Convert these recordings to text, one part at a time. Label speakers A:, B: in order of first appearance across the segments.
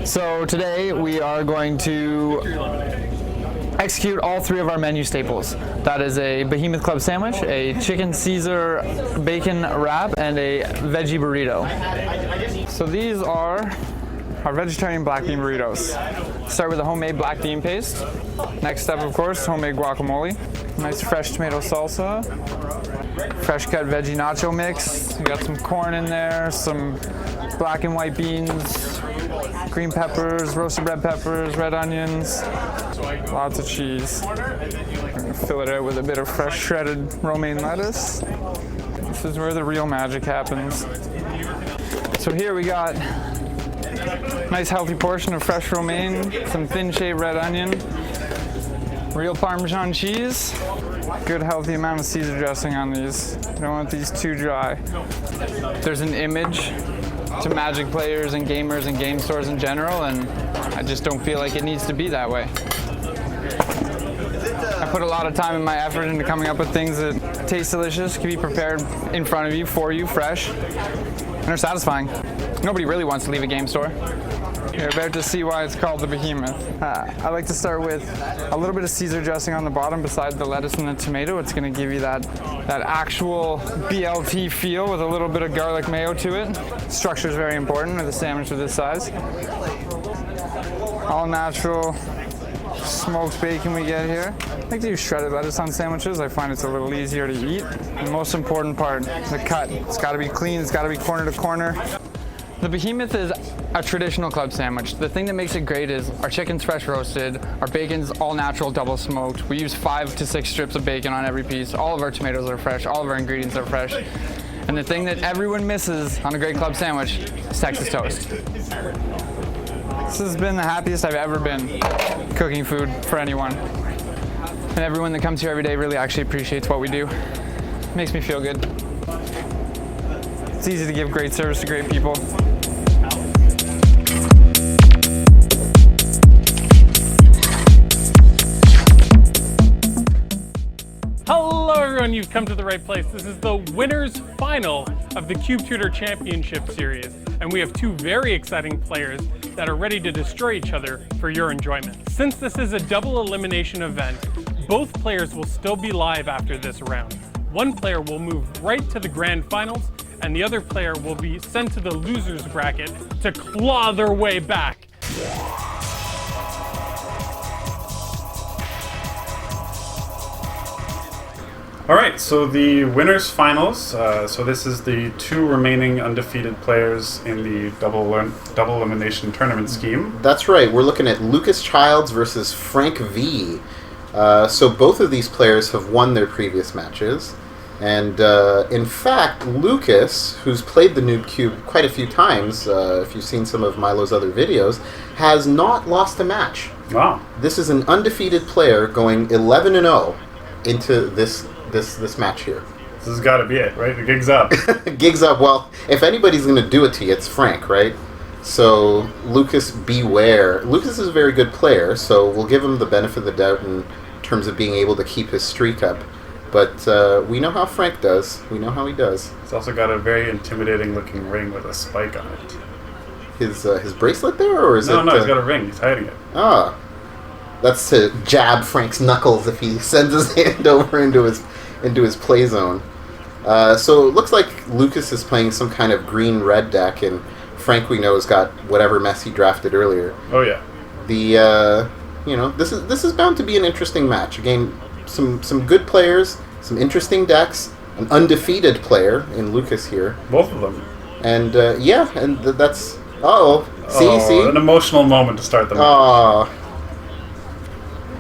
A: So today we are going to execute all three of our menu staples. That is a Behemoth Club sandwich, a chicken Caesar bacon wrap, and a veggie burrito. So these are our vegetarian black bean burritos. Start with a homemade black bean paste. Next step, of course, homemade guacamole. Nice fresh tomato salsa. Fresh cut veggie nacho mix. We got some corn in there, some black and white beans, green peppers, roasted red peppers, red onions, lots of cheese. I'm gonna fill it out with a bit of fresh shredded romaine lettuce. This is where the real magic happens. So here we got a nice healthy portion of fresh romaine, some thin shaved red onion, real Parmesan cheese, good healthy amount of Caesar dressing on these. You don't want these too dry. There's an image to Magic players and gamers and game stores in general, and I just don't feel like it needs to be that way. I put a lot of time and my effort into coming up with things that taste delicious, can be prepared in front of you, for you, fresh, and are satisfying. Nobody really wants to leave a game store. You're about to see why it's called the Behemoth. I like to start with a little bit of Caesar dressing on the bottom beside the lettuce and the tomato. It's going to give you that actual BLT feel with a little bit of garlic mayo to it. Structure is very important with a sandwich of this size. All natural smoked bacon we get here. I like to use shredded lettuce on sandwiches. I find it's a little easier to eat. The most important part, the cut. It's got to be clean. It's got to be corner to corner. The Behemoth is a traditional club sandwich. The thing that makes it great is our chicken's fresh roasted, our bacon's all natural double smoked. We use 5 to 6 strips of bacon on every piece. All of our tomatoes are fresh, all of our ingredients are fresh. And the thing that everyone misses on a great club sandwich is Texas toast. This has been the happiest I've ever been cooking food for anyone. And everyone that comes here every day really actually appreciates what we do. It makes me feel good. It's easy to give great service to great people.
B: Hello everyone, you've come to the right place. This is the winners final of the Cube Tutor Championship Series, and we have two very exciting players that are ready to destroy each other for your enjoyment. Since this is a double elimination event, both players will still be live after this round. One player will move right to the grand finals, and the other player will be sent to the losers bracket to claw their way back.
C: All right, so the winners finals. So this is the two remaining undefeated players in the double elimination tournament scheme.
D: That's right. We're looking at Lucas Childs versus Frank V. So both of these players have won their previous matches. And in fact, Lucas, who's played the Noob Cube quite a few times, if you've seen some of Milo's other videos, has not lost a match.
C: Wow.
D: This is an undefeated player going 11-0 into this match here.
C: This has got to be it, right? The gig's up.
D: Gig's up. Well, if anybody's going to do it to you, it's Frank, right? So, Lucas, beware. Lucas is a very good player, so we'll give him the benefit of the doubt in terms of being able to keep his streak up. But we know how Frank does. We know how he does.
C: He's also got a very intimidating looking ring with a spike on it.
D: His bracelet there, or is it?
C: No, he's got a ring. He's hiding it.
D: Ah. That's to jab Frank's knuckles if he sends his hand over into his play zone. So it looks like Lucas is playing some kind of green-red deck, and Frank, we know, has got whatever mess he drafted earlier.
C: Oh yeah.
D: This is bound to be an interesting match. Again, some good players, some interesting decks, an undefeated player in Lucas here.
C: Both of them.
D: And that's see
C: an emotional moment to start the match.
D: Oh.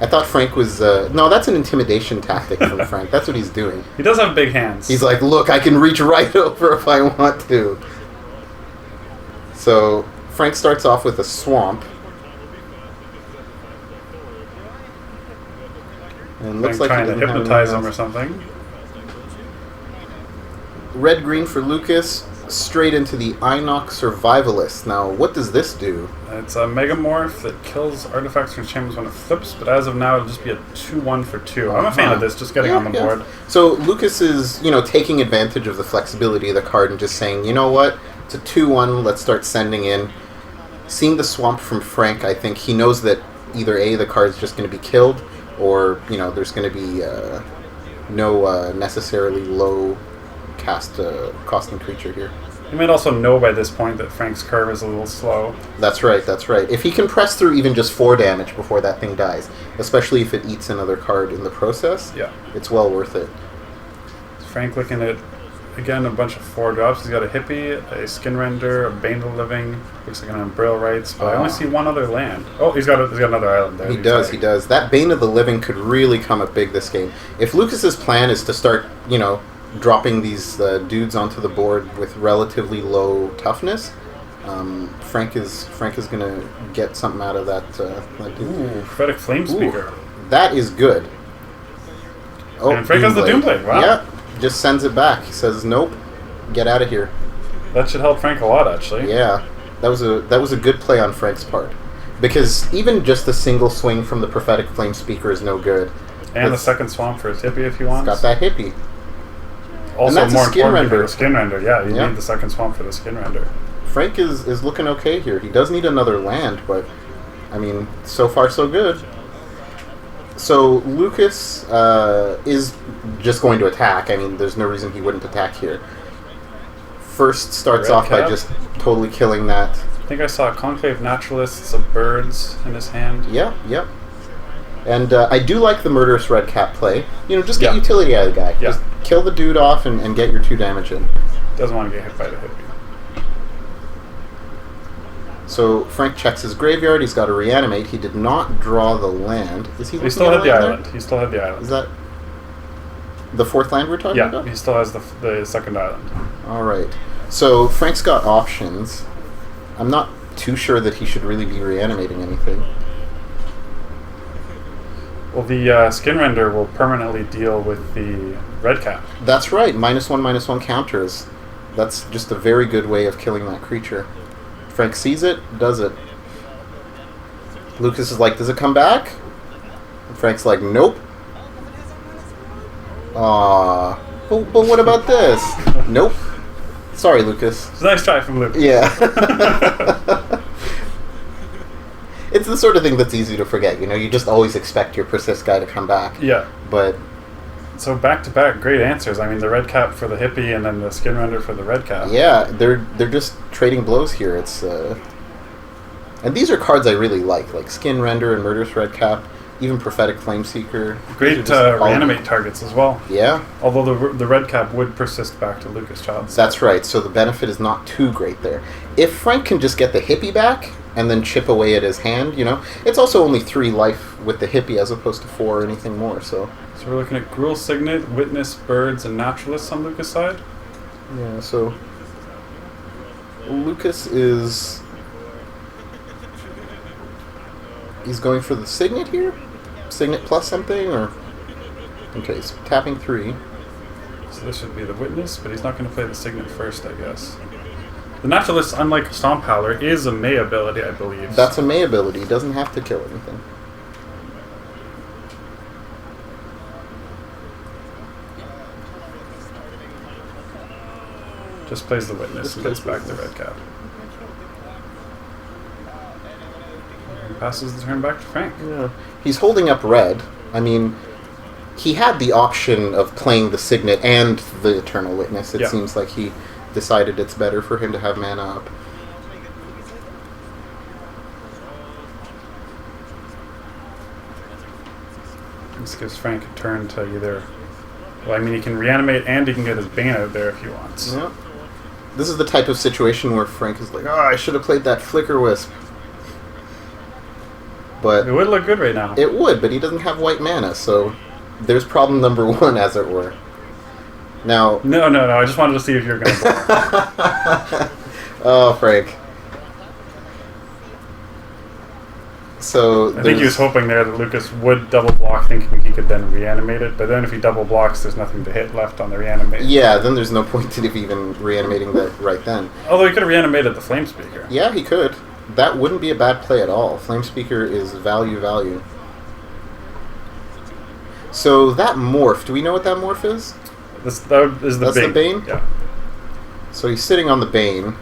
D: I thought Frank was... no, that's an intimidation tactic from Frank. That's what he's doing.
C: He does have big hands.
D: He's like, look, I can reach right over if I want to. So, Frank starts off with a swamp. And looks like
C: trying to hypnotize him or something.
D: Red-green for Lucas. Straight into the Inox Survivalist. Now, what does this do?
C: It's a Megamorph that kills artifacts or enchantments when it flips, but as of now, it'll just be a 2/1 for 2. I'm a fan of this, just getting on the board.
D: So Lucas is, taking advantage of the flexibility of the card and just saying, you know what, it's a 2/1, let's start sending in. seeing the swamp from Frank, I think he knows that either A, the card's just going to be killed, or, you know, there's going to be no necessarily low costing creature here.
C: You might also know by this point that Frank's curve is a little slow.
D: That's right, that's right. If he can press through even just 4 damage before that thing dies, especially if it eats another card in the process,
C: Yeah.
D: it's well worth it.
C: Frank looking at, again, a bunch of 4-drops. He's got a Hippie, a Skin Render, a Bane of the Living, looks like an Umbrella Rights, but I only see one other land. Oh, he's got another island there.
D: He does. That Bane of the Living could really come up big this game. If Lucas's plan is to start, you know, dropping these dudes onto the board with relatively low toughness, Frank is going to get something out of that dude.
C: Ooh, Prophetic Flamespeaker.
D: That is good. Oh,
C: And Frank has the Doomblade, wow.
D: Yeah, just sends it back. He says, nope, get out of here.
C: That should help Frank a lot, actually.
D: Yeah, that was a good play on Frank's part. Because even just a single swing from the Prophetic Flamespeaker is no good.
C: And the second Swamp for his Hippie if he wants.
D: Got that Hippie.
C: Also,
D: that's a
C: more
D: Skin
C: importantly, for
D: Render.
C: the Skin Render. Yeah, you
D: Yeah.
C: need the second Swamp for the Skin Render.
D: Frank is looking okay here. He does need another land, but, I mean, so far so good. So Lucas is just going to attack. I mean, there's no reason he wouldn't attack here. First starts
C: Red
D: off by
C: cap.
D: just totally killing that.
C: I think I saw Conclave Naturalists of Birds in his hand.
D: Yep. And I do like the Murderous Red Cap play. You know, just get
C: Yeah.
D: utility out of the guy.
C: Yeah.
D: Just kill the dude off and get your 2 damage in.
C: Doesn't want to get hit by the Hippie.
D: So Frank checks his graveyard. He's got to reanimate. He did not draw the land. Is he?
C: He
D: looking
C: still
D: at
C: had the
D: land there?
C: island. He still had the
D: Is
C: island.
D: that the 4th land we're talking
C: Yeah,
D: about?
C: he still has the second island.
D: All right. So Frank's got options. I'm not too sure that he should really be reanimating anything.
C: Well, the Skin Render will permanently deal with the Red Cap.
D: That's right. -1/-1 counters. That's just a very good way of killing that creature. Frank sees it, does it. Lucas is like, does it come back? And Frank's like, nope. But what about this? Nope. Sorry, Lucas.
C: It's a nice try from Luke.
D: Yeah. It's the sort of thing that's easy to forget. You know, you just always expect your persist guy to come back.
C: Yeah.
D: But
C: So back-to-back great answers. I mean, the Red Cap for the Hippie and then the Skin Render for the Red Cap.
D: yeah, they're just trading blows here. It's and these are cards I really like Skin Render and Murderous Red Cap, even Prophetic Flameseeker.
C: Great
D: These are just all-
C: reanimate targets as well.
D: Yeah,
C: Although the Red Cap would persist back to Lucas Childs.
D: that's right. So the benefit is not too great there. If Frank can just get the Hippie back and then chip away at his hand, you know, it's also only 3 life with the Hippie as opposed to 4 or anything more. So
C: So we're looking at Gruul Signet, Witness, Birds, and Naturalists on Lucas' side.
D: yeah, so Lucas is he's going for the Signet here, Signet plus something, or okay, he's tapping 3.
C: So this would be the Witness, but he's not going to play the Signet first, I guess. The Naturalist, unlike Stomp Howler, is a May ability, I believe.
D: That's a May ability. He doesn't have to kill anything.
C: Just plays the Witness
D: Just
C: and
D: plays
C: gets back the
D: Witness.
C: Red Cap. And passes the turn back to Frank.
D: Yeah. He's holding up red. I mean, he had the option of playing the Signet and the Eternal Witness. It
C: Yeah.
D: seems like he decided it's better for him to have mana up.
C: This gives Frank a turn to either... Well, I mean, he can reanimate and he can get his Bane out there if he wants.
D: Yeah. This is the type of situation where Frank is like, oh, I should have played that Flicker Wisp. But
C: It would look good right now.
D: it would, but he doesn't have white mana, so there's problem number 1, as it were. Now,
C: No, I just wanted to see if you were going to...
D: oh, Frank. So
C: I think he was hoping there that Lucas would double block, thinking he could then reanimate it. But then if he double blocks, there's nothing to hit left on the reanimate.
D: Yeah, then there's no point in even reanimating that right then.
C: Although he could have reanimated the Flamespeaker.
D: Yeah, he could. That wouldn't be a bad play at all. Flamespeaker is value. So that morph, do we know what that morph is?
C: That is the
D: That's
C: Bane.
D: the Bane?
C: Yeah.
D: So he's sitting on the Bane.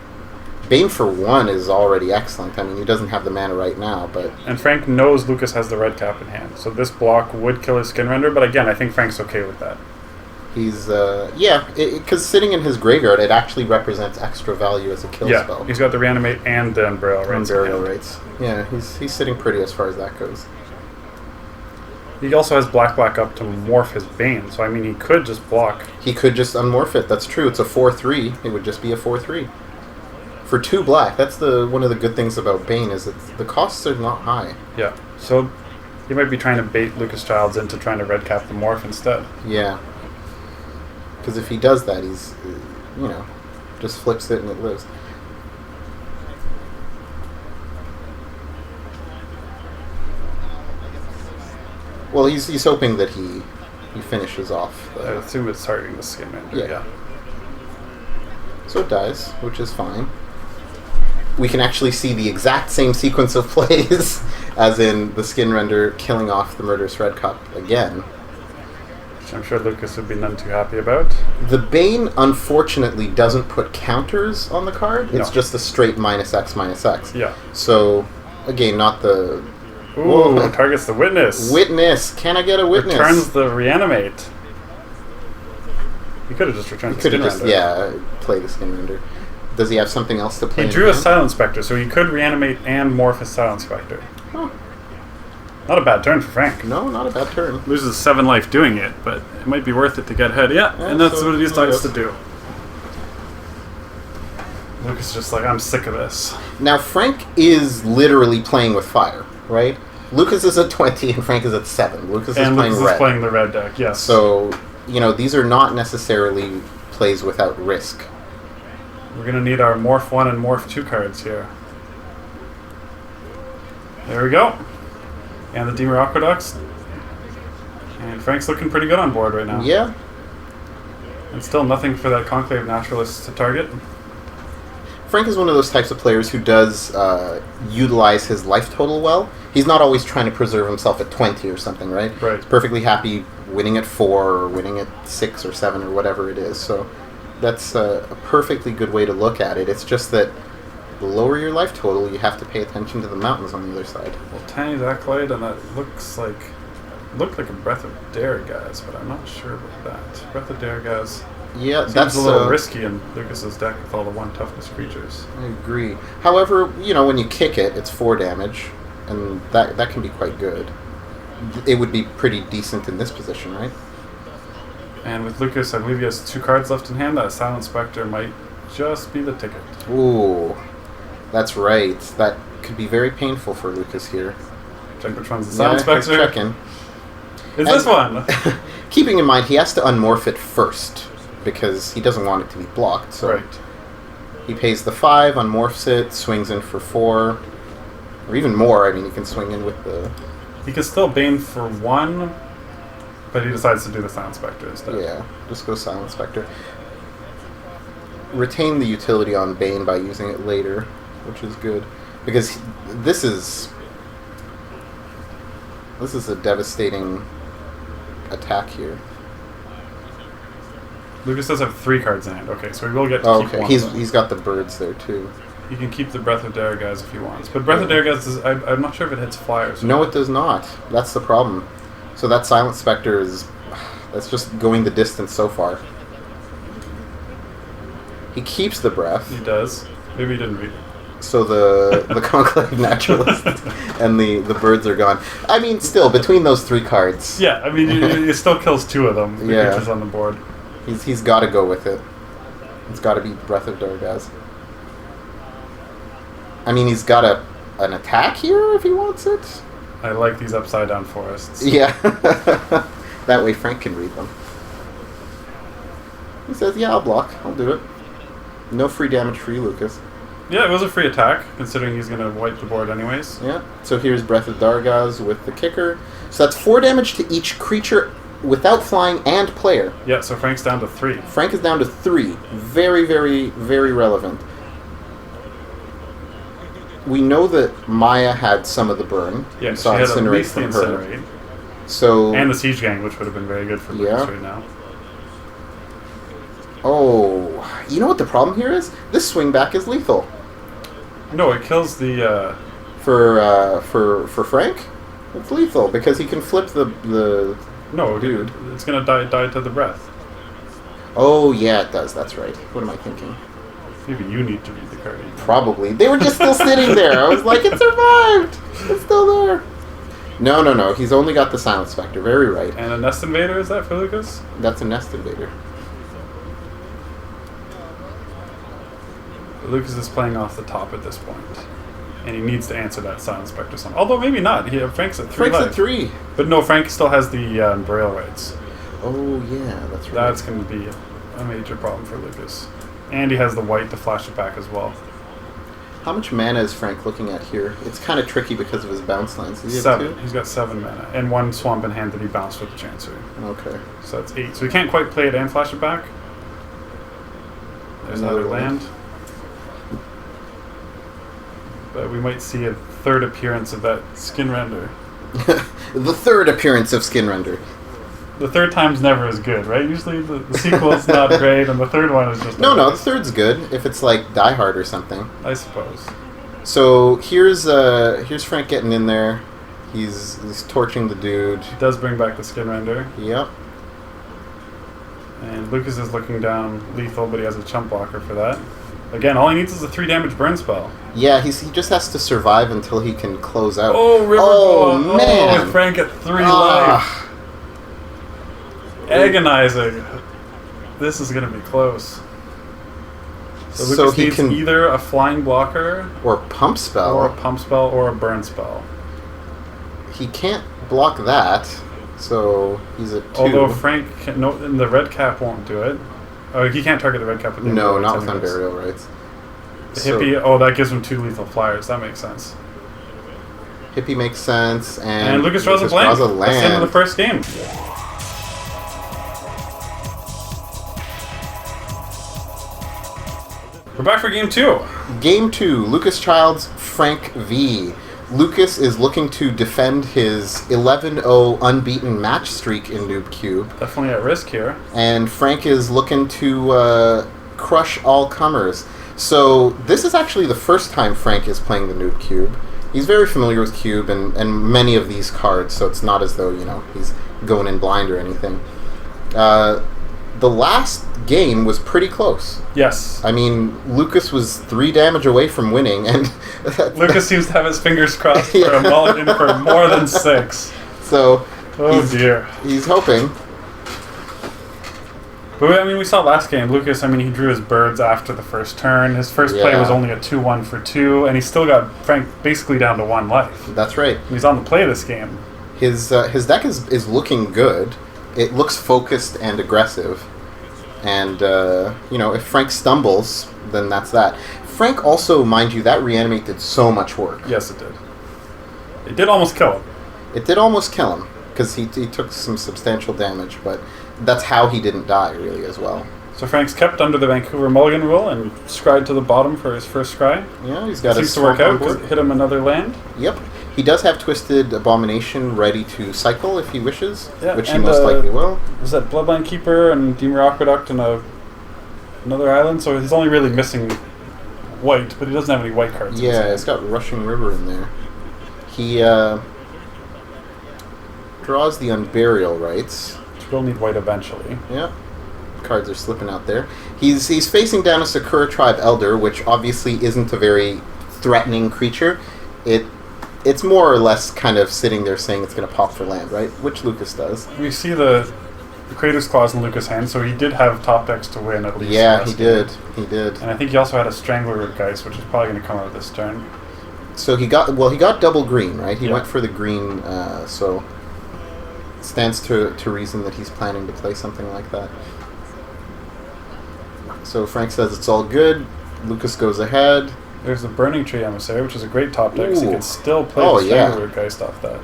D: Bane for 1 is already excellent. I mean, he doesn't have the mana right now, but...
C: And Frank knows Lucas has the red cap in hand, so this block would kill his Skin Render, but again, I think Frank's okay with that.
D: He's, yeah, because sitting in his graveyard, it actually represents extra value as a kill spell.
C: He's got the Reanimate and the Unburial Rites.
D: Unburial Rites. Yeah, he's sitting pretty as far as that goes.
C: He also has black up to morph his Bane, so I mean, he could just block.
D: He could just unmorph it, that's true. It's a 4-3. It would just be a 4-3. For 2 black, that's one of the good things about Bane, is that the costs are not high.
C: Yeah, so he might be trying to bait Lucas Childs into trying to red cap the morph instead.
D: Yeah. Because if he does that, he's, you know, just flips it and it lives. Well, he's hoping that he finishes off.
C: I assume it's targeting the Skin Render, yeah.
D: So it dies, which is fine. We can actually see the exact same sequence of plays as in the Skin Render killing off the Murderous Red Cup again.
C: Which I'm sure Lucas would be none too happy about.
D: The Bane, unfortunately, doesn't put counters on the card. It's just a straight -X/-X.
C: Yeah.
D: So, again, not the...
C: Ooh, targets the Witness.
D: Witness. Can I get a Witness?
C: Returns the Reanimate. He could have just returned the Skin Render.
D: Yeah, play the Skin Render. Does he have something else to play?
C: He drew a Silent Spectre, so he could Reanimate and morph his Silent Spectre.
D: Huh.
C: Not a bad turn for Frank.
D: No, not a bad turn.
C: Loses 7 life doing it, but it might be worth it to get ahead. Yeah, and that's what he decides to do. Lucas is just like, I'm sick of this.
D: Now, Frank is literally playing with fire, right? Lucas is at 20 and Frank is at 7. Lucas is playing
C: the red deck, yes.
D: So, you know, these are not necessarily plays without risk.
C: We're going to need our Morph 1 and Morph 2 cards here. There we go. And the Deemer Aqueducts. And Frank's looking pretty good on board right now.
D: Yeah.
C: And still nothing for that Conclave Naturalist to target.
D: Frank is one of those types of players who does utilize his life total well. He's not always trying to preserve himself at 20 or something, right?
C: Right.
D: He's perfectly happy winning at 4 or winning at 6 or 7 or whatever it is. So that's a perfectly good way to look at it. It's just that the lower your life total, you have to pay attention to the mountains on the other side.
C: Well, Tiny's Acolyte, and that looked like a Breath of Daragaz, but I'm not sure about that. Breath of Daragaz
D: Yeah,
C: seems
D: that's
C: a little risky in Lucas's deck with all the 1 toughness creatures.
D: I agree. However, you know, when you kick it, it's 4 damage, and that can be quite good. It would be pretty decent in this position, right?
C: And with Lucas, I believe he has 2 cards left in hand. That Silent Spectre might just be the ticket.
D: Ooh, that's right. That could be very painful for Lucas here.
C: Check which one's the Silent Spectre.
D: Checking.
C: Is this one?
D: Keeping in mind, he has to unmorph it first, because he doesn't want it to be blocked. So
C: right.
D: He pays the 5, unmorphs it, swings in for 4, or even more. I mean, he can swing in with the...
C: He can still Bane for 1, but he decides to do the Silent Spectre instead.
D: Yeah, just go Silent Spectre. Retain the utility on Bane by using it later, which is good. Because this is a devastating attack here.
C: Lucas does have 3 cards in hand. Okay, so he will get to keep
D: okay.
C: one.
D: He's got the birds there too.
C: He can keep the Breath of Daragaz if he wants. But Breath of Daragaz is... I'm not sure if it hits flyers.
D: No, it does not. That's the problem. So that Silent Spectre is... That's just going the distance so far. He keeps the breath.
C: He does. Maybe he didn't read it.
D: So the Conclave Naturalist and the birds are gone. I mean, still, between those 3 cards...
C: Yeah, I mean, he still kills 2 of them. The creatures on the board.
D: He's got to go with it. It's got to be Breath of Daragaz. I mean, he's got an attack here if he wants it.
C: I like these upside down forests.
D: Yeah. That way Frank can read them. He says, yeah, I'll block. I'll do it. No free damage for you, Lucas.
C: Yeah, it was a free attack, considering he's going to wipe the board anyways.
D: Yeah. So here's Breath of Daragaz with the kicker. So that's 4 damage to each creature without flying and player.
C: Yeah, so Frank's down to 3.
D: Frank is down to 3. Very, very, very relevant. We know that Maya had some of the burn.
C: Yeah,
D: we saw
C: she had at
D: Incinerate
C: least the
D: from her.
C: Incinerate.
D: So,
C: and the Siege Gang, which would have been very good for Lucas right now.
D: Oh, you know what the problem here is? This swing back is lethal.
C: No, it kills the.
D: For Frank, it's lethal because he can flip the.
C: No, dude, it's gonna die to the breath.
D: Oh yeah, it does. That's right. What am I thinking?
C: Maybe you need to read the card.
D: Probably. They were just still sitting there. I was like, it survived. It's still there. No. He's only got the Silent Spectre. Very right.
C: And a Nest Invader, is that for Lucas?
D: That's a Nest Invader.
C: Lucas is playing off the top at this point. And he needs to answer that Silent Spectre song. Although maybe not. Frank's at 3
D: Frank's
C: life.
D: at 3.
C: But no, Frank still has the Braille rights.
D: Oh, yeah, that's right.
C: That's going to be a major problem for Lucas. And he has the white to flash it back as well.
D: How much mana is Frank looking at here? It's kind of tricky because of his bounce lands. Does he have
C: 7.
D: 2?
C: He's got 7 mana. And 1 swamp in hand that he bounced with the Chancery.
D: Okay.
C: So that's 8. So he can't quite play it and flash it back. There's another land. But we might see a third appearance of that skin render.
D: The third appearance of Skin Render.
C: The third time's never as good, right? Usually the sequel's not great, and the third one is just...
D: No, the third's good, if it's like Die Hard or something.
C: I suppose.
D: So here's Frank getting in there. He's torching the dude.
C: It does bring back the skin render.
D: Yep.
C: And Lucas is looking down lethal, but he has a chump blocker for that. Again, all he needs is a 3 damage burn spell.
D: Yeah, he just has to survive until he can close out.
C: Oh, River
D: Oh,
C: Ball.
D: man.
C: Oh, Frank at 3 life. Agonizing. This is going to be close. So Lucas
D: he
C: needs
D: can
C: either a flying blocker,
D: or pump spell,
C: or a pump spell, or a burn spell.
D: He can't block that, so he's at 2.
C: Although Frank can, no, and the red cap won't do it. Oh, he can't target the red cap with the
D: No,
C: Unburial
D: not with
C: anyways.
D: Unburial Rights.
C: The hippie, oh, that gives him 2 lethal flyers. That makes sense.
D: Hippie makes sense,
C: And Lucas draws a blank. That's the end of the first game. We're back for game 2.
D: Game 2, Lucas Childs, Frank V. Lucas is looking to defend his 11-0 unbeaten match streak in Noob Cube.
C: Definitely at risk here.
D: And Frank is looking to crush all comers. So this is actually the first time Frank is playing the Noob Cube. He's very familiar with Cube and many of these cards, so it's not as though, he's going in blind or anything. The last game was pretty close.
C: Yes.
D: I mean, Lucas was 3 damage away from winning, and
C: Lucas seems to have his fingers crossed for a mulligan for more than 6.
D: So,
C: dear.
D: He's hoping.
C: But I mean, we saw last game, Lucas, he drew his birds after the first turn. His first play was only a 2-1 for 2, and he still got Frank basically down to 1 life.
D: That's right.
C: He's on the play this game.
D: His deck is looking good. It looks focused and aggressive. And, if Frank stumbles, then that's that. Frank also, mind you, that reanimate did so much work.
C: Yes, it did. It did almost kill him.
D: It did almost kill him, because he took some substantial damage, but that's how he didn't die, really, as well.
C: So Frank's kept under the Vancouver Mulligan rule and scried to the bottom for his first scry.
D: Yeah, he's got
C: seems to work out because it hit him another land.
D: Yep. He does have Twisted Abomination ready to cycle if he wishes, which he
C: and,
D: most likely will.
C: Was that Bloodline Keeper and Deemer Aqueduct and another island? So he's only really missing white, but he doesn't have any white cards.
D: Yeah, it's got Rushing River in there. He draws the Unburial Rights.
C: Which will need white eventually.
D: Yep. Cards are slipping out there. He's facing down a Sakura Tribe Elder, which obviously isn't a very threatening creature. It's more or less kind of sitting there saying it's going to pop for land, right? Which Lucas does.
C: We see the Creator's Clause in Lucas' hand, so he did have top decks to win at least.
D: Yeah, he did. He did.
C: And I think he also had a Strangler with Geist, which is probably going to come out this turn.
D: So he got double green, right? He went for the green, so it stands to reason that he's planning to play something like that. So Frank says it's all good. Lucas goes ahead.
C: There's the Burning Tree Emissary, which is a great top deck, so you can still play the Strangler Geist off that.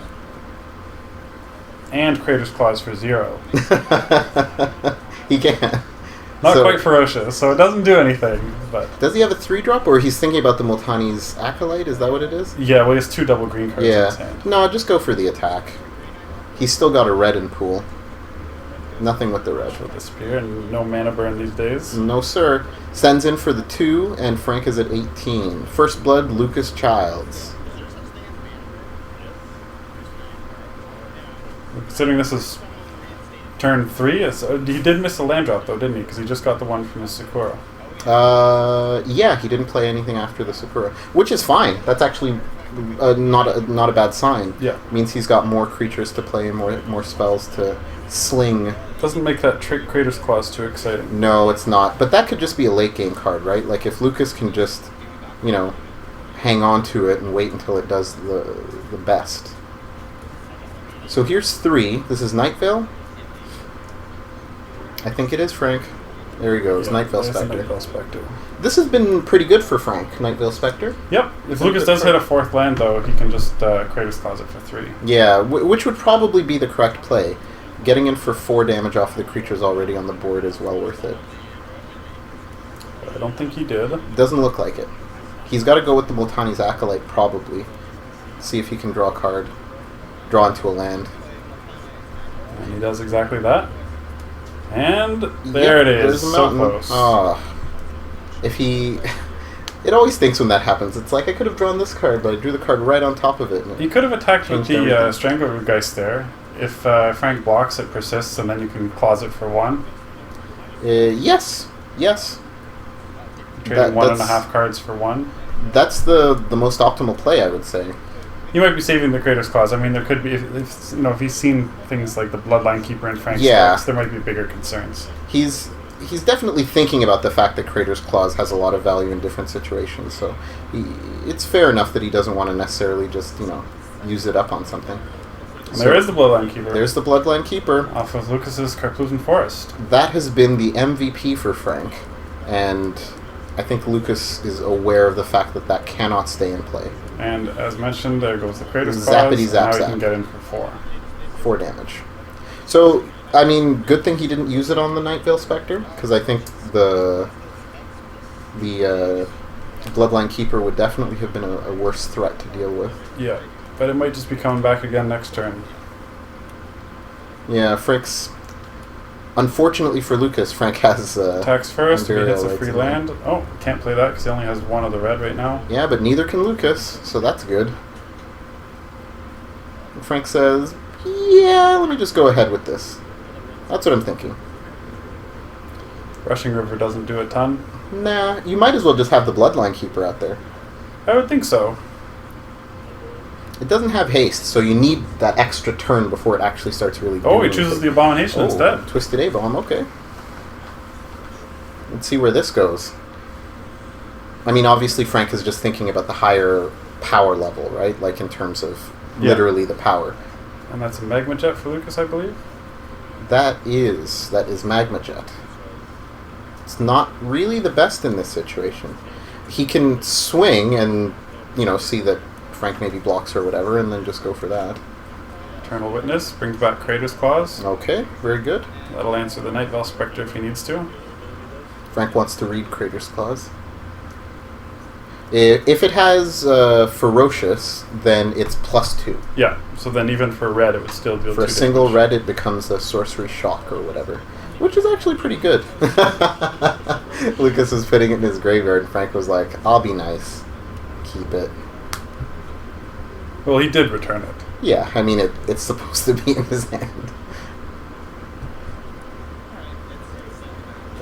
C: And Creator's Clause for 0.
D: He can.
C: Not quite ferocious, so it doesn't do anything. But
D: does he have a 3-drop, or he's thinking about the Multani's Acolyte? Is that what it is?
C: Yeah, well, he has 2 double green cards in his hand.
D: No, just go for the attack. He's still got a red in pool. Nothing with the red.
C: The spear and no mana burn these days.
D: No, sir. Sends in for the 2, and Frank is at 18. First blood, Lucas Childs.
C: Considering this is turn 3, he did miss a land drop though, didn't he? Because he just got the one from his Sakura.
D: Yeah, he didn't play anything after the Sakura, which is fine. That's actually not a bad sign.
C: Yeah.
D: Means he's got more creatures to play and more spells to sling.
C: Doesn't make that Crater's Claws too exciting.
D: No, it's not. But that could just be a late game card, right? Like if Lucas can just, hang on to it and wait until it does the best. So here's 3. This is Night Veil. I think it is, Frank. There he goes, Night Veil Spectre.
C: Night Veil Spectre.
D: This has been pretty good for Frank, Night Veil Spectre.
C: Yep. If Lucas does hit a 4th land, though, he can just Crater's Claws it for 3.
D: Yeah, which would probably be the correct play. Getting in for 4 damage off the creatures already on the board is well worth it.
C: I don't think he did.
D: Doesn't look like it. He's got to go with the Multani's Acolyte, probably. See if he can draw a card. Draw into a land.
C: And he does exactly that. And there it is. So close.
D: If he... It always thinks when that happens. It's like, I could have drawn this card, but I drew the card right on top of it.
C: He could have attacked with the Stranglegeist there. If Frank blocks, it persists, and then you can clause it for 1.
D: Yes.
C: Trading 1.5 cards for 1.
D: That's the most optimal play, I would say.
C: You might be saving the Crater's Claws. I mean, there could be, if he's seen things like the Bloodline Keeper and Frank's Strikes, there might be bigger concerns.
D: He's definitely thinking about the fact that Crater's Claws has a lot of value in different situations, so it's fair enough that he doesn't want to necessarily just, use it up on something.
C: And there is the Bloodline Keeper.
D: There's the Bloodline Keeper.
C: Off of Lucas's Carplusan Forest.
D: That has been the MVP for Frank, and I think Lucas is aware of the fact that cannot stay in play.
C: And as mentioned, there goes the Crater's Claws.
D: Zappity zap
C: now
D: zap.
C: he can get in for 4.
D: 4 damage. So, I mean, good thing he didn't use it on the Night Veil Spectre, because I think the Bloodline Keeper would definitely have been a worse threat to deal with.
C: Yeah, but it might just be coming back again next turn.
D: Yeah, Frank's... Unfortunately for Lucas, Frank has...
C: Attacks first, if he hits a
D: Imperial
C: free
D: Lights
C: land. Oh, can't play that because he only has 1 of the red right now.
D: Yeah, but neither can Lucas, so that's good. Frank says, yeah, let me just go ahead with this. That's what I'm thinking.
C: Rushing River doesn't do a ton.
D: Nah, you might as well just have the Bloodline Keeper out there.
C: I would think so.
D: It doesn't have haste, so you need that extra turn before it actually starts really doing
C: Oh, he chooses the Abomination instead.
D: Twisted A-Bomb, okay. Let's see where this goes. I mean, obviously Frank is just thinking about the higher power level, right? Like in terms of literally the power.
C: And that's a Magma Jet for Lucas, I believe?
D: That is Magma Jet. It's not really the best in this situation. He can swing and, see that Frank maybe blocks or whatever, and then just go for that.
C: Eternal Witness brings back Crater's Claws.
D: Okay, very good.
C: That'll answer the Night Veil Spectre if he needs to.
D: Frank wants to read Crater's Claws. If it has Ferocious, then it's +2.
C: Yeah, so then even for red, it would still deal 2
D: For a
C: damage.
D: single red, it becomes a Sorcery Shock or whatever, which is actually pretty good. Lucas was putting it in his graveyard, and Frank was like, I'll be nice. Keep it.
C: Well, he did return it.
D: Yeah, I mean, it's supposed to be in his hand.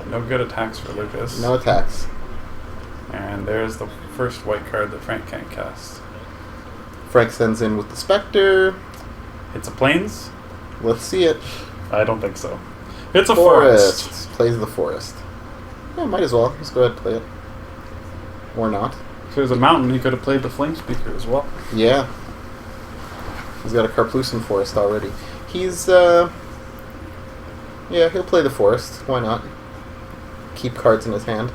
C: No good attacks for Lucas.
D: No attacks.
C: And there's the first white card that Frank can't cast.
D: Frank sends in with the Spectre.
C: It's a Plains?
D: Let's see it.
C: I don't think so. It's a forest.
D: Plays the forest. Yeah, might as well. Let's go ahead and play it. Or not.
C: If it was a mountain, he could have played the Flame Speaker as well.
D: Yeah. He's got a Carplusan Forest already. He's, yeah, he'll play the forest. Why not? Keep cards in his hand.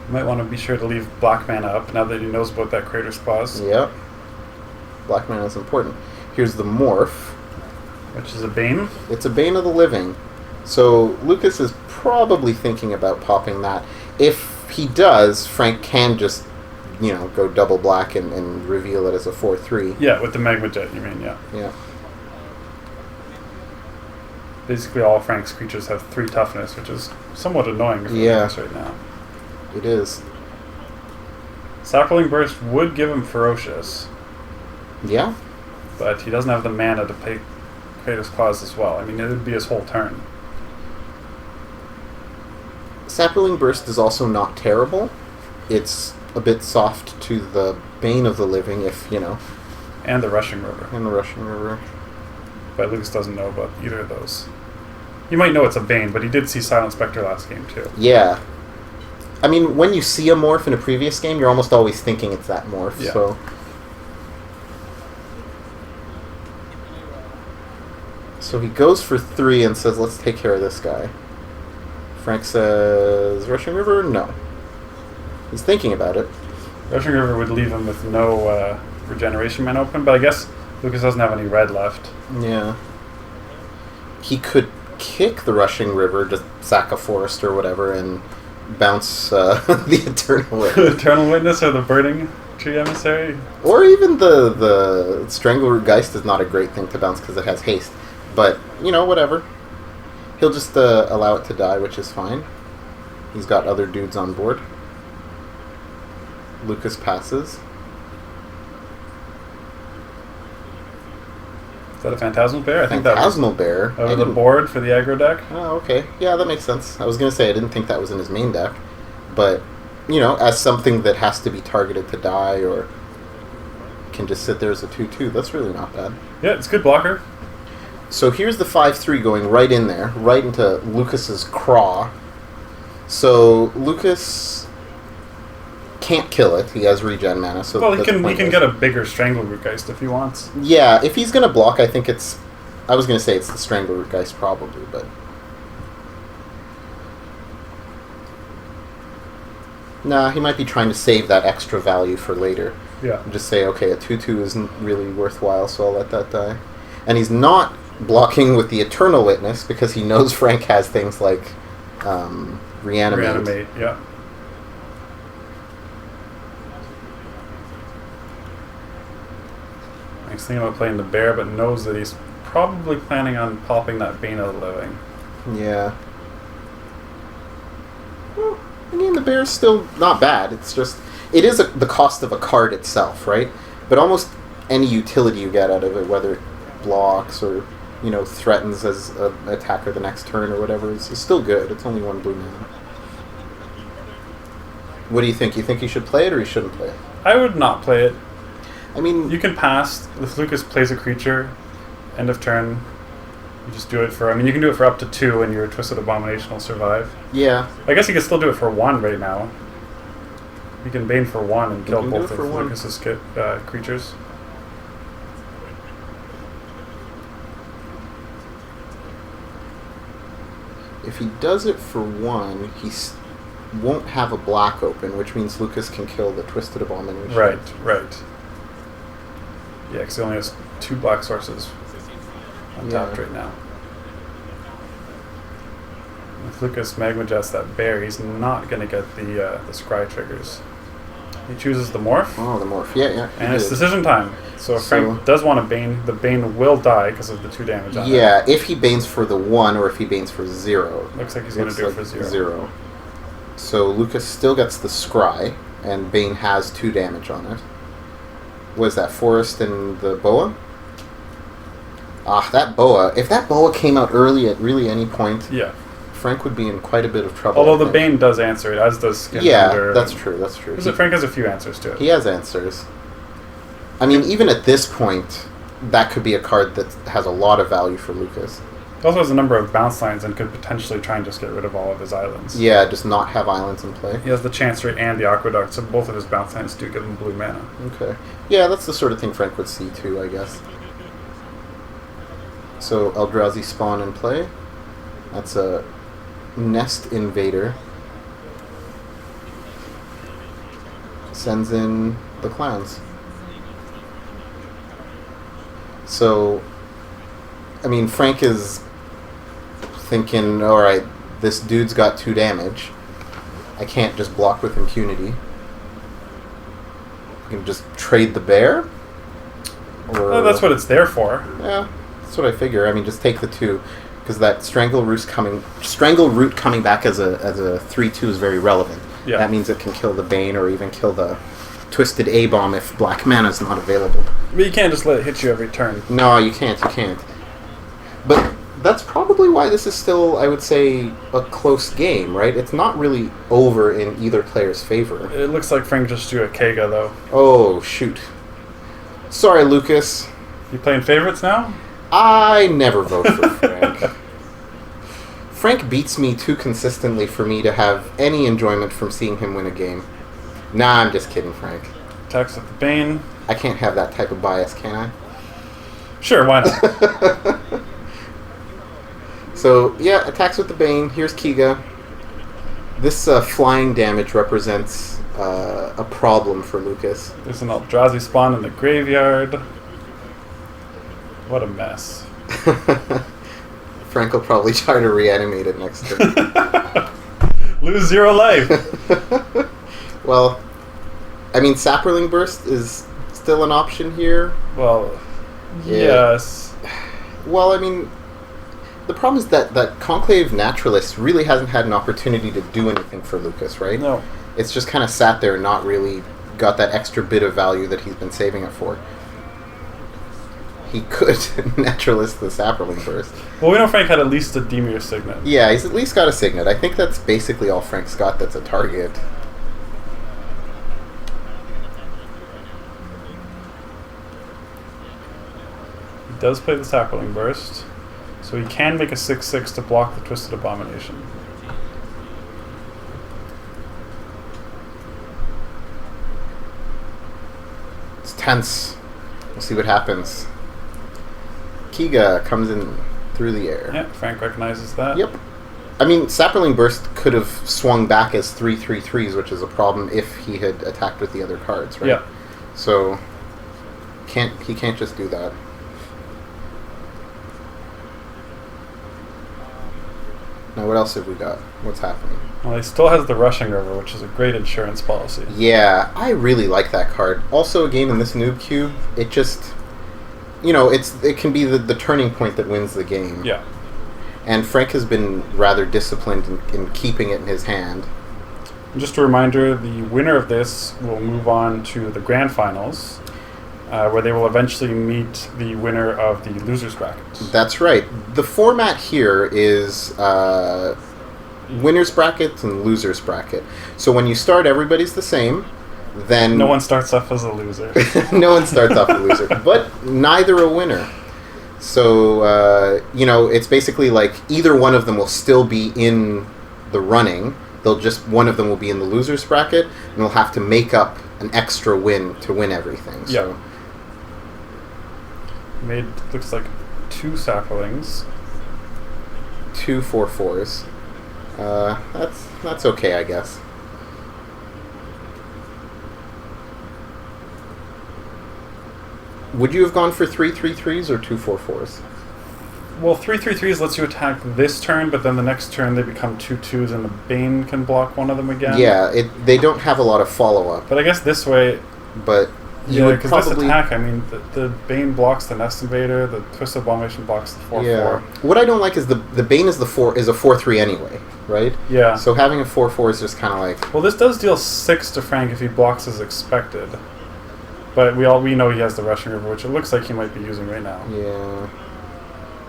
C: You might want to be sure to leave black mana up now that he knows about that Crater's Claws.
D: Yep. Black mana is important. Here's the Morph.
C: Which is a Bane.
D: It's a Bane of the Living. So Lucas is probably thinking about popping that. If he does, Frank can just, go double black and reveal it as a 4/3.
C: Yeah, with the Magma Jet, you mean, yeah.
D: Yeah.
C: basically all Frank's creatures have 3 toughness, which is somewhat annoying for
D: Yeah.
C: Lucas right now.
D: It is.
C: Sapling Burst would give him Ferocious,
D: Yeah.
C: but he doesn't have the mana to pay Kratos Claws as well. I mean, it would be his whole turn.
D: Sapling Burst is also not terrible. It's a bit soft to the Bane of the Living, if, you know,
C: And the Rushing River.
D: in the Rushing River.
C: But Lucas doesn't know about either of those. He might know it's a Bane, but he did see Silent Spectre last game too.
D: Yeah. I mean, when you see a morph in a previous game, you're almost always thinking it's that morph,
C: Yeah.
D: so... So he goes for 3 and says, let's take care of this guy. Frank says, Rushing River? No. He's thinking about it.
C: Rushing River would leave him with no regeneration mana open, but I guess Lucas doesn't have any red left.
D: Yeah. He could kick the Rushing River, just sack a forest or whatever, and bounce the Eternal Witness.
C: Eternal Witness or the Burning Tree Emissary?
D: Or even the Strangleroot Geist is not a great thing to bounce because it has haste. But, you know, whatever. He'll just allow it to die, which is fine. He's got other dudes on board. Lucas passes.
C: Is that a Phantasmal Bear? I think that was
D: Phantasmal Bear.
C: out of the board for the aggro deck.
D: Oh, okay. Yeah, that makes sense. I was going to say I didn't think that was in his main deck. But, you know, as something that has to be targeted to die or can just sit there as a 2/2, that's really not bad.
C: Yeah, it's a good blocker.
D: So here's the 5/3 going right in there, right into Lucas's craw. So Lucas can't kill it. He has regen mana, so
C: Well, he
D: that's
C: can
D: pointless.
C: get a bigger Strangleroot Geist if he wants.
D: Yeah, if he's gonna block, I think it's. I was gonna say it's the Strangleroot Geist probably, but nah, he might be trying to save that extra value for later.
C: Yeah.
D: Just say, okay, a 2/2 isn't really worthwhile, so I'll let that die. And he's not blocking with the Eternal Witness because he knows Frank has things like Reanimate.
C: Yeah. He's thinking about playing the bear, but knows that he's probably planning on popping that Bane of the Living.
D: Yeah. Well, I mean, the bear's still not bad. It's just... It is the cost of a card itself, right? But almost any utility you get out of it, whether it blocks or, you know, threatens as an attacker the next turn or whatever, is still good. It's only 1 blue mana. What do you think? You think he should play it or he shouldn't play it?
C: I would not play it.
D: I mean...
C: You can pass. If Lucas plays a creature, end of turn, you just do it for... I mean, you can do it for up to 2 and your Twisted Abomination will survive.
D: Yeah.
C: I guess you can still do it for 1 right now. You can Bane for 1 and kill
D: can do
C: both
D: it
C: of
D: for 1.
C: Lucas's creatures.
D: If he does it for 1, he won't have a black open, which means Lucas can kill the Twisted Abomination.
C: Right. Yeah, because he only has 2 black sources untapped right now. If Lucas Magma Jets that bear, he's not going to get the Scry triggers. He chooses the Morph,
D: Oh, the morph. Yeah.
C: and it's decision time. So if Frank does want to Bane, the Bane will die because of the 2 damage on it.
D: Yeah, if he banes for the 1 or if he banes for 0.
C: Looks like he's going to do it for 0.
D: So Lucas still gets the Scry, and Bane has 2 damage on it. Was that Forest and the Boa? Ah, that Boa. If that Boa came out early at really any point,
C: Yeah.
D: Frank would be in quite a bit of trouble.
C: Although
D: I
C: the
D: think.
C: Bane does answer it, as does Skin
D: Yeah,
C: Render.
D: that's true.
C: Because Frank has a few answers to it.
D: He has answers. I mean, even at this point, that could be a card that has a lot of value for Lucas.
C: He also has a number of bounce lines and could potentially try and just get rid of all of his islands.
D: Yeah, just not have islands in play.
C: He has the Chancery and the Aqueduct, so both of his bounce lines do give him blue mana.
D: Okay. Yeah, that's the sort of thing Frank would see too, I guess. So Eldrazi spawn in play. That's a Nest Invader. Sends in the clowns. So, I mean, Frank is thinking, alright, this dude's got 2 damage. I can't just block with impunity. I can just trade the bear? Or
C: Well, that's what it's there for.
D: yeah, that's what I figure. I mean, just take the 2. because that Strangle Root coming back as a 3/2 is very relevant.
C: Yeah.
D: That means it can kill the Bane or even kill the Twisted A-Bomb if black mana is not available.
C: But you can't just let it hit you every turn.
D: No, you can't. You can't. But that's probably why this is still, I would say, a close game, right? It's not really over in either player's favor.
C: It looks like Frank just drew a Kega, though.
D: Oh, shoot. Sorry, Lucas.
C: You playing favorites now?
D: I never vote for Frank. Frank beats me too consistently for me to have any enjoyment from seeing him win a game. Nah, I'm just kidding, Frank.
C: Attacks with the Bane.
D: I can't have that type of bias, can I?
C: Sure, why not?
D: So, yeah, attacks with the Bane. Here's Kiga. This flying damage represents a problem for Lucas.
C: There's an Eldrazi spawn in the graveyard. What a mess.
D: Frank will probably try to reanimate it next turn.
C: Lose 0 life.
D: Well, I mean, Sapperling Burst is still an option here.
C: Well,
D: Yeah.
C: yes.
D: Well, I mean, the problem is that Conclave Naturalist really hasn't had an opportunity to do anything for Lucas, right?
C: No.
D: It's just kind of sat there and not really got that extra bit of value that he's been saving it for. He could Naturalist the Sapperling Burst.
C: Well, we know Frank had at least a Demir Signet.
D: Yeah, he's at least got a Signet. I think that's basically all Frank's got that's a target.
C: He does play the Sapperling Burst, so he can make a 6/6 to block the Twisted Abomination.
D: It's tense. We'll see what happens. Kiga comes in through the air.
C: Yeah, Frank recognizes that.
D: Yep. I mean, Sapperling Burst could have swung back as 3/3/3s, which is a problem if he had attacked with the other cards, right?
C: Yeah.
D: So, he can't just do that. Now, what else have we got? What's happening?
C: Well, he still has the Rushing River, which is a great insurance policy.
D: Yeah, I really like that card. Also, again, in this Noob Cube, it just... You know, it can be the turning point that wins the game.
C: Yeah.
D: And Frank has been rather disciplined in keeping it in his hand.
C: And just a reminder, the winner of this will move on to the Grand Finals, where they will eventually meet the winner of the Losers Bracket.
D: That's right. The format here is winner's bracket and loser's bracket. So when you start, everybody's the same. Then
C: No one starts off as a loser.
D: no one starts off a loser, but neither a winner. So, you know, it's basically like either one of them will still be in the running. One of them will be in the loser's bracket, and they'll have to make up an extra win to win everything. So.
C: Yeah. Made, looks like 2 Sapperlings.
D: 2 4/4s. That's okay, I guess. Would you have gone for 3/3/3s or 2 4/4s?
C: Well, 3/3/3s lets you attack this turn, but then the next turn they become 2/2s, and the Bane can block one of them again.
D: Yeah, they don't have a lot of follow-up,
C: But I guess this way,
D: but you
C: yeah,
D: would
C: because this
D: probably...
C: attack, I mean, the Bane blocks the Nest Invader, the Twisted Abomination blocks the 4/4.
D: Yeah. What I don't like is the Bane is a 4/3 anyway, right?
C: Yeah.
D: So having a 4/4 is just kind of like...
C: Well, this does deal 6 to Frank if he blocks as expected. But we know he has the Rushing River, which it looks like he might be using right now.
D: Yeah.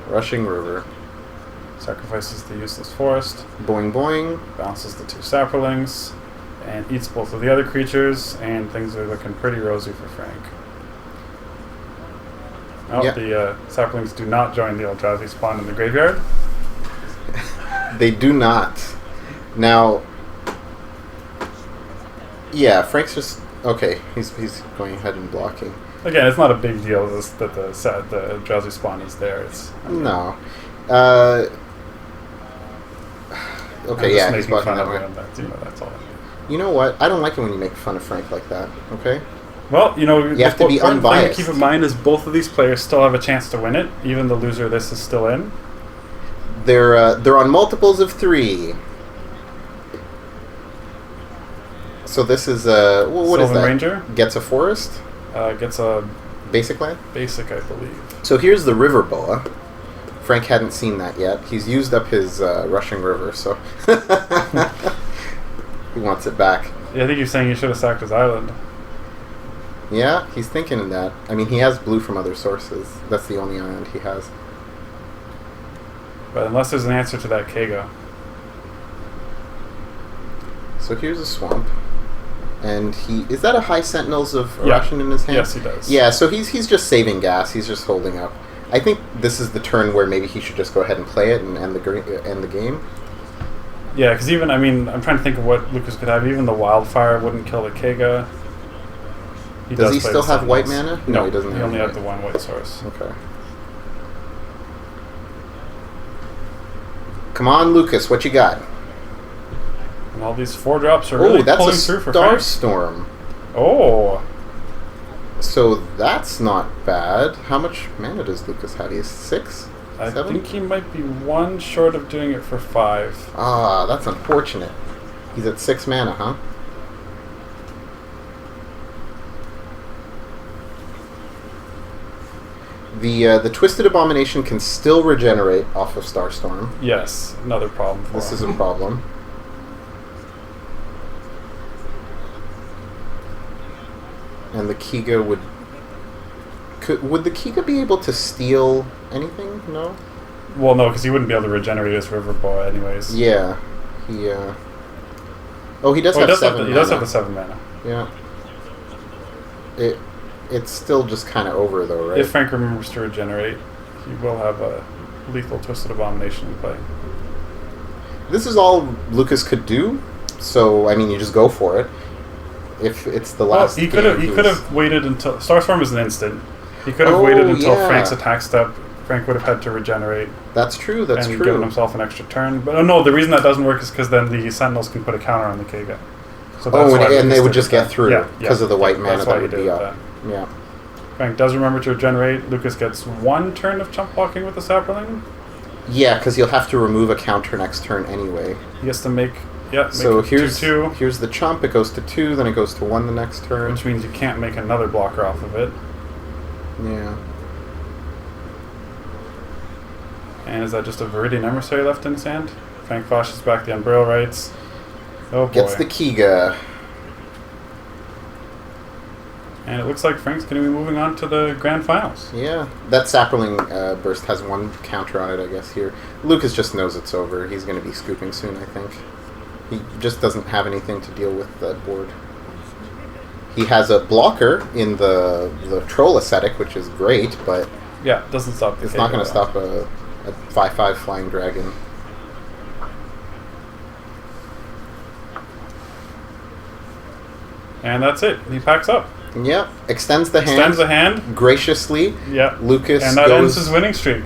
D: Rushing River.
C: Sacrifices the useless forest,
D: Boing boing.
C: bounces the 2 Sapperlings, and eats both of the other creatures, and things are looking pretty rosy for Frank. Oh,
D: Yep.
C: the Sapperlings do not join the Eldrazi spawn in the graveyard.
D: They do not. Now... Yeah, Frank's just... Okay, he's going ahead and blocking.
C: Again, it's not a big deal that the Eldrazi spawn is there. It's
D: No.
C: I'm
D: Okay,
C: just
D: yeah, he's
C: making
D: blocking
C: fun
D: that
C: of
D: way.
C: him. That's all.
D: You know what? I don't like it when you make fun of Frank like that, okay?
C: Well, you know,
D: You have to be
C: important thing
D: unbiased.
C: to keep in mind is both of these players still have a chance to win it. Even the loser of this is still in.
D: They're on multiples of 3. So this is what is
C: Sylvan
D: that?
C: Ranger
D: Gets a forest?
C: gets a
D: Basic land?
C: basic, I believe.
D: So here's the River Boa Frank hadn't seen that yet. He's used up his Rushing River, so he wants it back.
C: Yeah, I think you're saying he should have sacked his island.
D: Yeah, he's thinking of that. I mean, he has blue from other sources. That's the only island he has.
C: But unless there's an answer to that Kega.
D: So here's a swamp. And is that a high Sentinels of
C: Yeah.
D: Russian in his hand?
C: Yes, he does.
D: Yeah, so he's just saving gas. He's just holding up. I think this is the turn where maybe he should just go ahead and play it and end the game.
C: Yeah, because even, I mean, I'm trying to think of what Lucas could have. Even the Wildfire wouldn't kill the Kega.
D: Does he
C: play
D: still
C: the
D: have white
C: Sentinels.
D: mana? No, he doesn't
C: He
D: have
C: only
D: white.
C: had the one white source.
D: Okay. Come on, Lucas, what you got?
C: And all these 4-drops are
D: Oh,
C: really
D: that's
C: pulling
D: a
C: through for Frank.
D: Starstorm.
C: Oh,
D: So that's not bad. How much mana does Lucas have? He has 6?
C: I
D: 7?
C: think he might be one short of doing it for 5.
D: Ah, that's unfortunate. He's at 6 mana, huh? The Twisted Abomination can still regenerate off of Starstorm.
C: Yes, another problem for
D: This
C: him.
D: is a problem. And the Kiga would the Kiga be able to steal anything? No?
C: Well, no, because he wouldn't be able to regenerate his River Boy anyways.
D: Yeah. He Oh, he does
C: Oh,
D: have
C: he does
D: 7
C: have the, he does
D: mana.
C: have the 7 mana.
D: Yeah. It's still just kind of over though, right?
C: If Frank remembers to regenerate, he will have a lethal Twisted Abomination in play.
D: This is all Lucas could do, so I mean, you just go for it. If it's the
C: Well,
D: last,
C: he could have waited until Starstorm is an instant. He could have
D: Oh,
C: waited until
D: yeah.
C: Frank's attack step. Frank would have had to regenerate
D: That's true. That's
C: and
D: true.
C: given himself an extra turn. But no, the reason that doesn't work is because then the Sentinels can put a counter on the Kega. So
D: Oh,
C: why
D: and they
C: Lucas
D: would
C: did
D: just
C: it
D: get
C: then.
D: through
C: Yeah,
D: because of the white mana
C: that's why
D: that
C: he
D: would
C: did
D: be
C: it
D: up.
C: then.
D: Yeah.
C: Frank does remember to regenerate. Lucas gets 1 turn of chump blocking with the Sapperling.
D: Yeah, because you'll have to remove a counter next turn anyway.
C: He gets to make
D: So
C: it
D: here's
C: 2/2,
D: here's the chump. It goes to 2, then it goes to 1 the next turn.
C: which means you can't make another blocker off of it.
D: Yeah.
C: And is that just a Viridian Emissary left in his hand? Frank flashes back the Unburial Rights. Oh boy.
D: Gets the Kiga.
C: And it looks like Frank's going to be moving on to the Grand Finals.
D: Yeah. That Sapperling burst has 1 counter on it, I guess, here. Lucas just knows it's over. He's going to be scooping soon, I think. He just doesn't have anything to deal with that board. He has a blocker in the Troll Ascetic, which is great, but
C: Yeah, doesn't stop the
D: it's not
C: Kega,
D: going to
C: though.
D: stop a 5/5 Flying Dragon.
C: And that's it. He packs up.
D: Yeah, extends the hand
C: Extends the hand.
D: graciously.
C: Yeah.
D: Lucas
C: And that
D: goes
C: ends his winning streak.